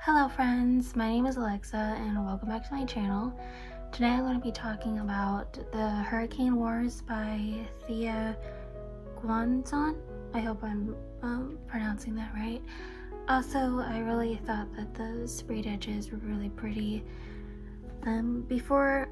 Hello friends, my name is Alexa and welcome back to my channel. Today I'm going to be talking about the Hurricane Wars by Thea Guanzon. I hope I'm pronouncing that right. Also, I really thought that the sprayed edges were really pretty. Before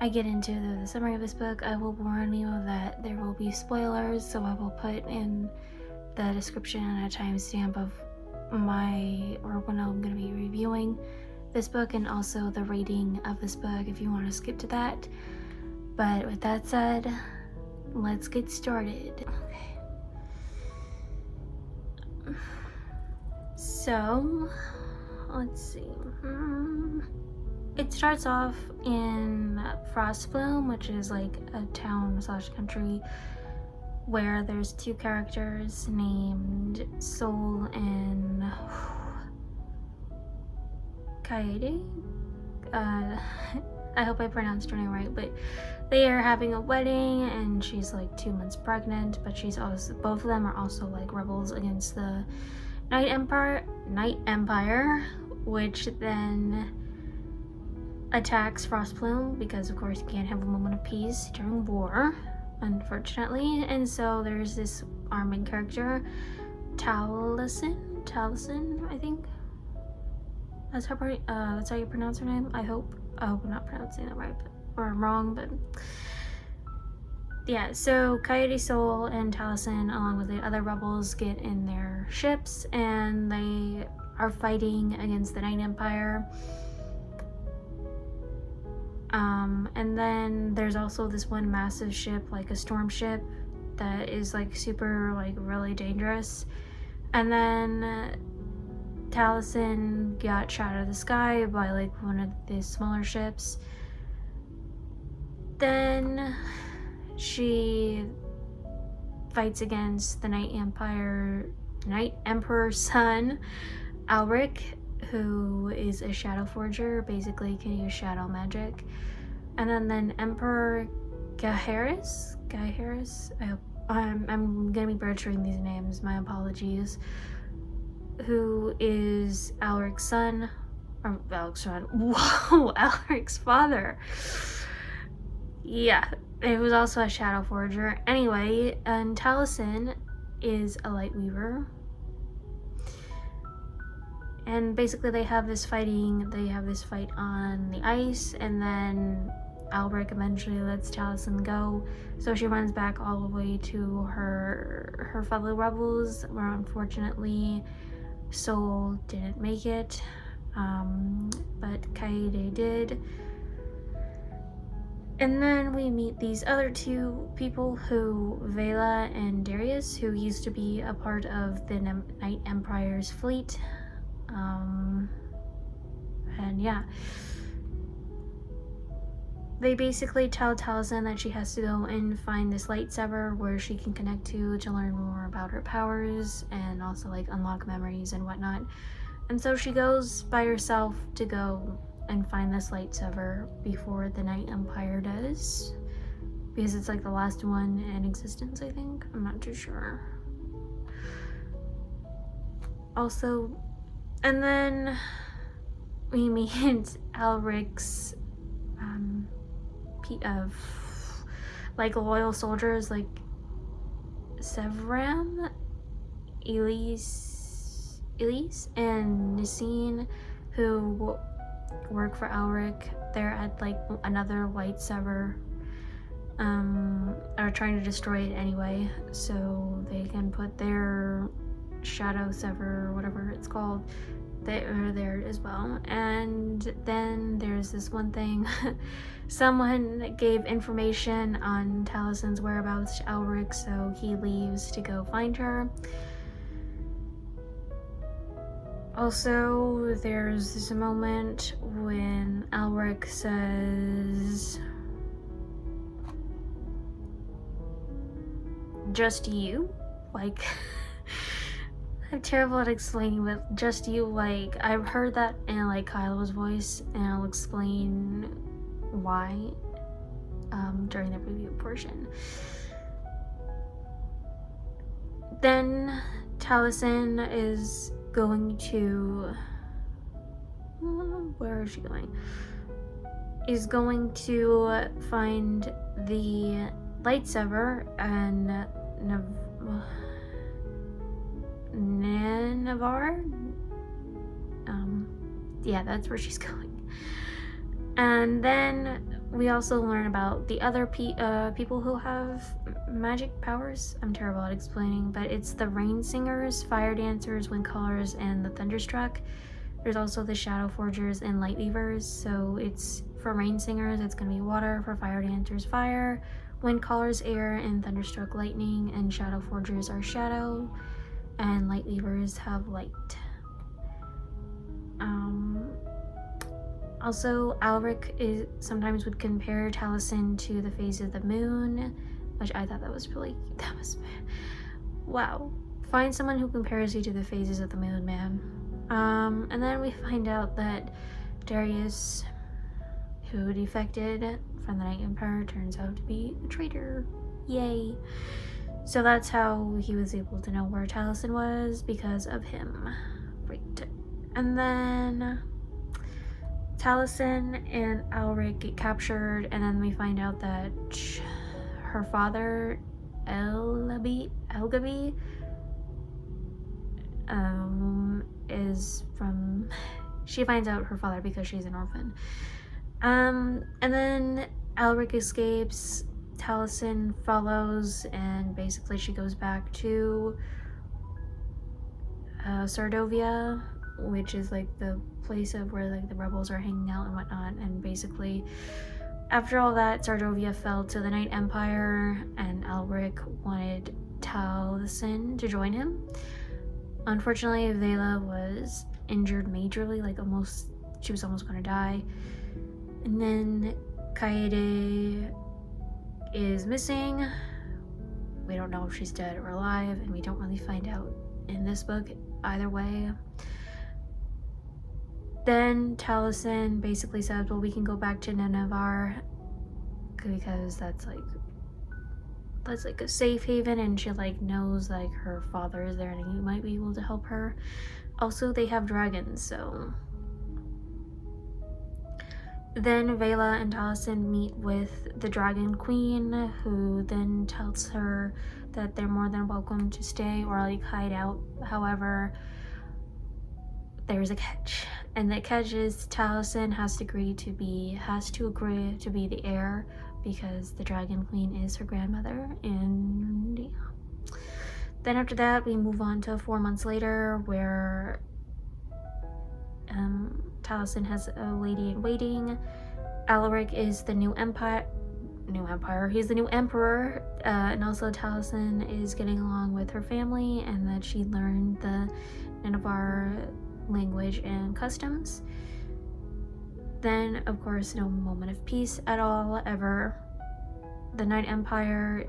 I get into the summary of this book, I will warn you that there will be spoilers, so I will put in the description and a timestamp of when I'm going to be reviewing this book, and also the rating of this book if you want to skip to that. But with that said, let's get started. Okay. So, let's see. It starts off in Frostbloom, which is like a town / country where there's two characters named Sol and Kaede. I hope I pronounced her name right, but they are having a wedding and she's like 2 months pregnant, but she's also, both of them are also like rebels against the Night Empire, which then attacks Frostbloom because of course you can't have a moment of peace during war, unfortunately. And so there's this arming character, Taliesin, I think. That's how you pronounce her name. I hope I'm not pronouncing it right or wrong, but yeah. So Kaede, Sol, and Taliesin, along with the other rebels, get in their ships and they are fighting against the Night Empire. And then there's also this one massive ship, like a storm ship, that is like super, like really dangerous. And then Taliesin got shot out of the sky by like one of the smaller ships. Then she fights against the Night Emperor's son, Alric, who is a shadow forger, basically can use shadow magic. And then Emperor Gaheris, I hope I'm gonna be butchering these names, my apologies, who is Alric's son, or Alric's son, whoa, Alric's father. Yeah, it was also a shadow forger. Anyway, and Taliesin is a light weaver. And basically they have this fight on the ice, and then Alric eventually lets Taliesin go. So she runs back all the way to her fellow rebels, where unfortunately Sol didn't make it, but Kaede did. And then we meet these other two people, Vela and Darius, who used to be a part of the Night Empire's fleet. And yeah, they basically tell Taliesin that she has to go and find this lightsaber where she can connect to learn more about her powers and also like unlock memories and whatnot. And so she goes by herself to go and find this lightsaber before the Night Empire does, because it's like the last one in existence, I think. I'm not too sure. Also, and then we meet Alric's of like loyal soldiers, like Sevram, Elise, and Nisine, who work for Alric. They're at like another lightsaber, are trying to destroy it anyway, so they can put their shadow sever, or whatever it's called, they are there as well. And then there's this one thing, someone gave information on Taliesin's whereabouts to Alric, so he leaves to go find her. Also, there's this moment when Alric says, "Just you?" Like, I'm terrible at explaining, but just you, like, I've heard that in like Kylo's voice, and I'll explain why during the review portion. Then Taliesin is going to... where is she going? Is going to find the lightsaber and Nenavar. Yeah, that's where she's going. And then we also learn about the other people who have magic powers. I'm terrible at explaining, but it's the rain singers, fire dancers, wind callers, and the thunderstruck. There's also the shadow forgers and light weavers. So it's for rain singers, it's going to be water. For fire dancers, fire. Wind callers, air. And thunderstruck, lightning. And shadow forgers are shadow. And light weavers have light. Also, Alric sometimes would compare Taliesin to the phase of the moon, which I thought that was wow. Find someone who compares you to the phases of the moon, man. And then we find out that Darius, who defected from the Night Empire, turns out to be a traitor. Yay. So that's how he was able to know where Taliesin was, because of him. Right. And then Taliesin and Alric get captured, and then we find out that her father, Elgaby, is from... She finds out her father because she's an orphan. And then Alric escapes. Taliesin follows, and basically she goes back to Sardovia, which is like the place of where like the rebels are hanging out and whatnot. And basically after all that, Sardovia fell to the Night Empire, and Alric wanted Taliesin to join him. Unfortunately, Vela was injured majorly, like she was almost going to die. And then Kaede is missing. We don't know if she's dead or alive, and we don't really find out in this book either way. Then Taliesin basically says, well, we can go back to Nenavar because that's like a safe haven, and she like knows like her father is there and he might be able to help her. Also, they have dragons, so... Then Vela and Taliesin meet with the Dragon Queen, who then tells her that they're more than welcome to stay or like hide out. However, there's a catch, and the catch is Taliesin has to agree to be the heir, because the Dragon Queen is her grandmother. And yeah. Then after that, we move on to 4 months later, where Taliesin has a lady in waiting. Alaric is the new empire. He's the new emperor, and also Taliesin is getting along with her family, and that she learned the Nenavar language and customs. Then, of course, no moment of peace at all, ever. The Night Empire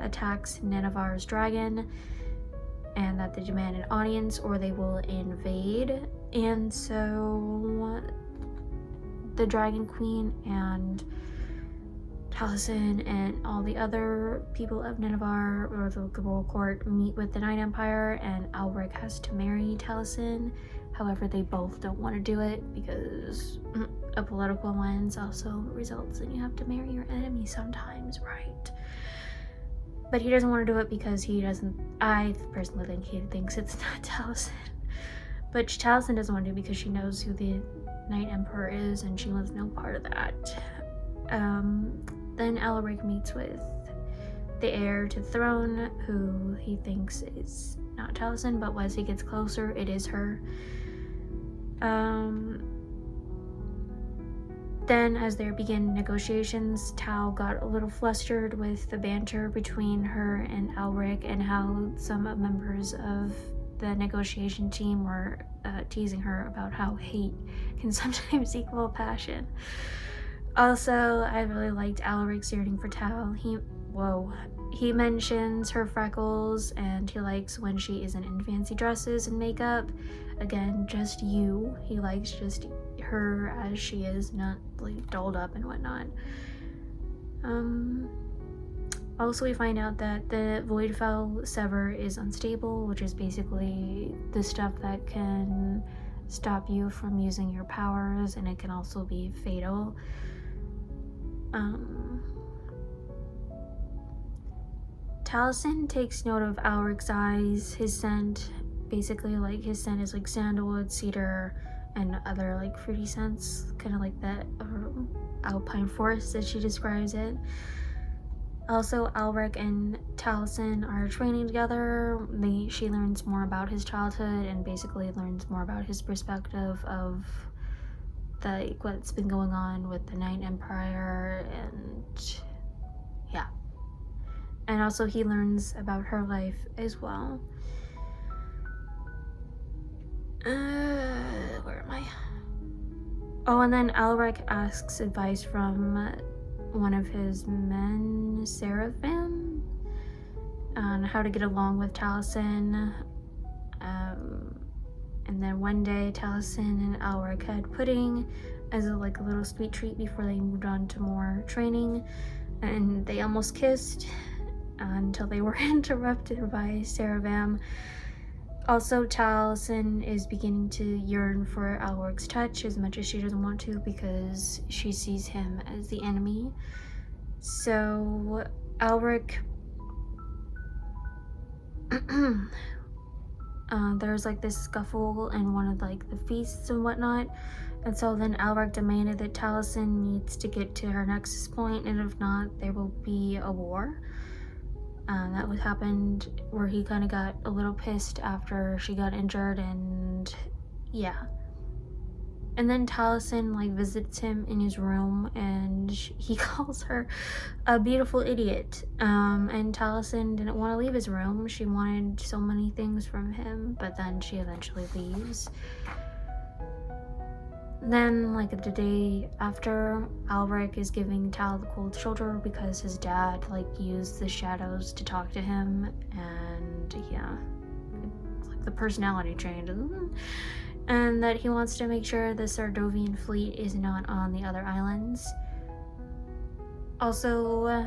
attacks Nenavar's dragon, and that they demand an audience or they will invade. And so the Dragon Queen and Taliesin and all the other people of Nenavar, or the royal court, meet with the Night Empire, and Alric has to marry Taliesin. However, they both don't want to do it because a political lens also results in you have to marry your enemy sometimes, right? But he doesn't want to do it because I personally think he thinks it's not Taliesin. But Taliesin doesn't want to do it because she knows who the Night Emperor is, and she wants no part of that. Then Alaric meets with the heir to the throne, who he thinks is not Taliesin, but as he gets closer, it is her. Then, as they begin negotiations, Tal got a little flustered with the banter between her and Alric, and how some members of the negotiation team were teasing her about how hate can sometimes equal passion. Also, I really liked Alaric's yearning for Tal. He mentions her freckles, and he likes when she isn't in fancy dresses and makeup. Again, just you. He likes just her as she is, not like dolled up and whatnot. Also, we find out that the Voidfell Sever is unstable, which is basically the stuff that can stop you from using your powers, and it can also be fatal. Taliesin takes note of Alric's eyes, his scent. Basically, like, his scent is like sandalwood, cedar, and other like fruity scents, kind of like that alpine forest as she describes it. Also, Alric and Taliesin are training together. She learns more about his childhood and basically learns more about his perspective of what's been going on with the Night Empire, and yeah. And also he learns about her life as well. Where am I? Oh, and then Alric asks advice from one of his men, Seraphim, on how to get along with Taliesin. And then one day, Taliesin and Alric had pudding as a little sweet treat before they moved on to more training, and they almost kissed until they were interrupted by Seraphim. Also, Taliesin is beginning to yearn for Alric's touch as much as she doesn't want to because she sees him as the enemy. So, Alric... there's this scuffle in one of the feasts and whatnot, and so then Alric demanded that Taliesin needs to get to her nexus point, and if not, there will be a war. That was happened where he kind of got a little pissed after she got injured, and yeah. And then Taliesin visits him in his room, and he calls her a beautiful idiot. And Taliesin didn't want to leave his room. She wanted so many things from him, but then she eventually leaves. Then, the day after, Alric is giving Tal the cold shoulder because his dad, used the shadows to talk to him, and yeah, it's the personality change, and that he wants to make sure the Sardovian fleet is not on the other islands. Also,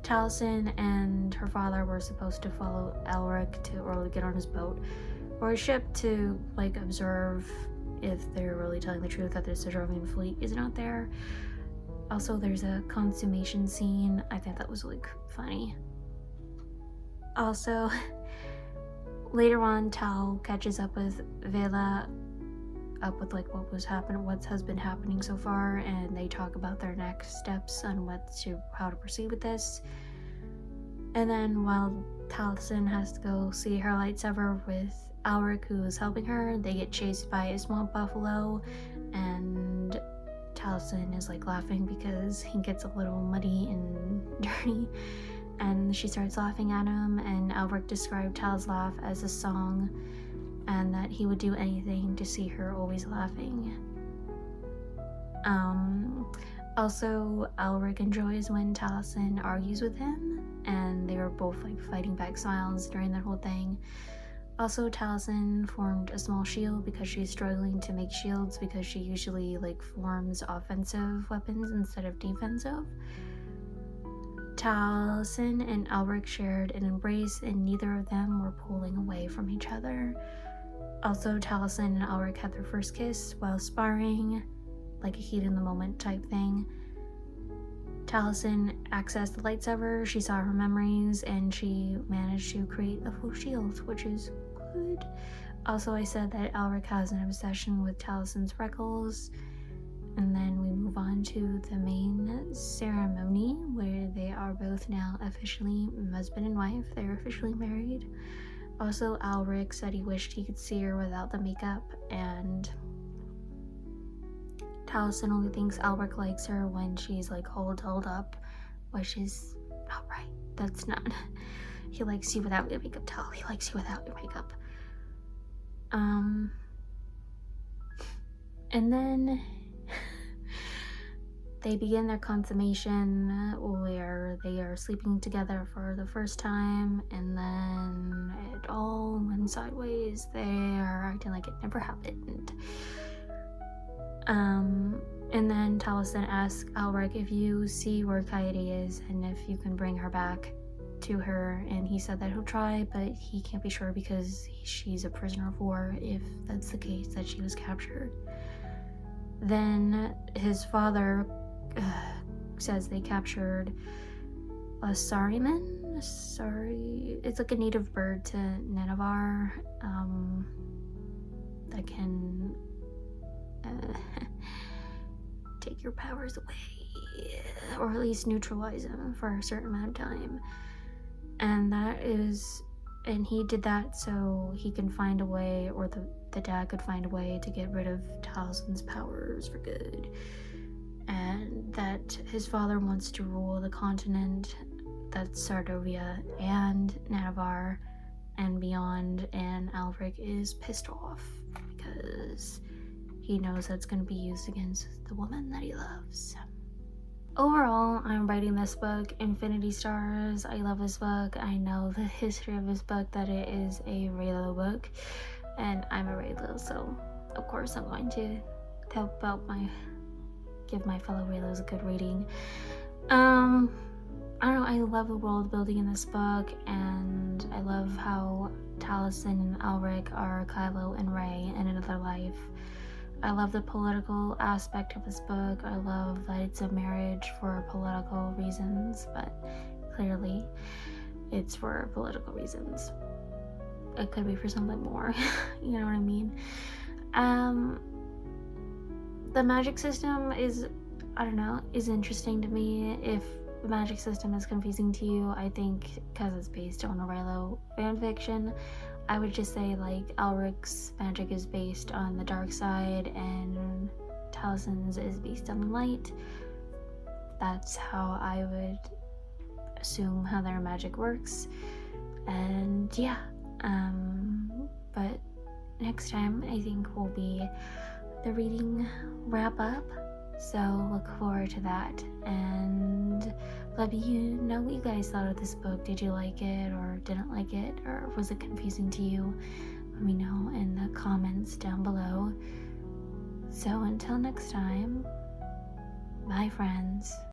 Taliesin and her father were supposed to follow Alric or get on his boat or a ship to observe if they're really telling the truth that the Sardovian fleet is not there. Also, there's a consummation scene. I think that was funny. Also, later on, Tal catches up with Vela, what has been happening so far, and they talk about their next steps on how to proceed with this. And then while Taliesin has to go see her lightsaber with Alric, who is helping her, they get chased by a swamp buffalo, and Taliesin is laughing because he gets a little muddy and dirty, and she starts laughing at him, and Alric described Tal's laugh as a song, and that he would do anything to see her always laughing. Also, Alric enjoys when Taliesin argues with him, and they were both fighting back smiles during that whole thing. Also, Taliesin formed a small shield because she's struggling to make shields because she usually forms offensive weapons instead of defensive. Taliesin and Alric shared an embrace, and neither of them were pulling away from each other. Also, Taliesin and Alric had their first kiss while sparring, a heat in the moment type thing. Taliesin accessed the lightsaber, she saw her memories, and she managed to create a full shield, which is good. Also, I said that Alric has an obsession with Taliesin's freckles. And then we move on to the main ceremony, where they are both now officially husband and wife. They're officially married. Also, Alric said he wished he could see her without the makeup, and Taliesin only thinks Alric likes her when she's all dolled up, which is not right. That's not. He likes you without your makeup, Tal. He likes you without your makeup. And then they begin their consummation where they are sleeping together for the first time, and then it all went sideways. They are acting like it never happened. And then Taliesin asks Alric if you see where Coyote is and if you can bring her back to her, and he said that he'll try, but he can't be sure because she's a prisoner of war if that's the case, that she was captured. Then his father says they captured a Sariman. It's like a native bird to Nenavar that can take your powers away, or at least neutralize them for a certain amount of time. And he did that so he can find a way, or the dad could find a way to get rid of Taliesin's powers for good. And that his father wants to rule the continent, that's Sardovia and Nanavar and beyond, and Alric is pissed off because he knows that's going to be used against the woman that he loves. Overall, I'm writing this book Infinity Stars. I love this book. I know the history of this book, that it is a Reylo book, and I'm a Reylo, so of course I'm going to help out give my fellow Reylos a good reading. I don't know, I love the world building in this book, and I love how Taliesin and Alric are Kylo and Rey in another life. I love the political aspect of this book. I love that it's a marriage for political reasons, but clearly it's for political reasons. It could be for something more, you know what I mean? The magic system is interesting to me. If the magic system is confusing to you, I think because it's based on a Reylo fanfiction, I would just say like Alric's magic is based on the dark side and Taliesin's is based on the light. That's how I would assume how their magic works. And yeah, but next time I think will be the reading wrap up, so look forward to that. And let me know what you guys thought of this book. Did you like it or didn't like it, or was it confusing to you? Let me know in the comments down below. So until next time, bye friends.